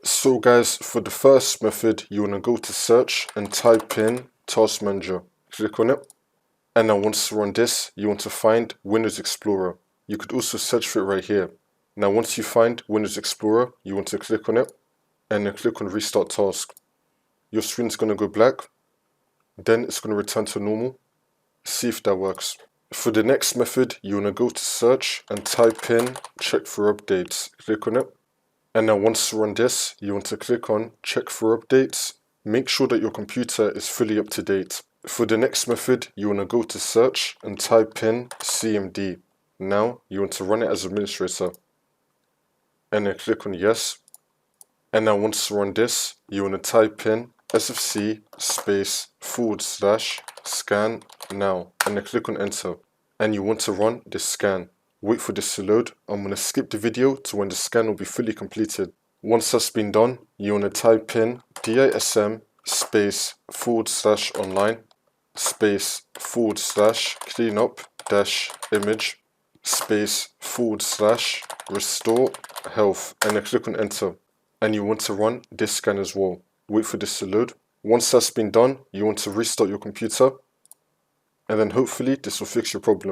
So guys, for the first method, you want to go to search and type in Task Manager. Click on it. And now once you run this, you want to find Windows Explorer. You could also search for it right here. Now once you find Windows Explorer, you want to click on it and then click on Restart Task. Your screen's going to go black. Then it's going to return to normal. See if that works. For the next method, you want to go to search and type in check for updates. Click on it. And now once you run this, you want to click on check for updates. Make sure that your computer is fully up to date. For the next method, you want to go to search and type in CMD. Now you want to run it as administrator. And then click on yes. And now once you run this, you want to type in sfc /scan now. And then click on enter. And you want to run this scan. Wait for this to load. I'm going to skip the video to when the scan will be fully completed. Once that's been done, you want to type in dism /online /cleanup -image /restore health, and then click on enter. And you want to run this scan as well. Wait for this to load. Once that's been done, you want to restart your computer, and then hopefully this will fix your problem.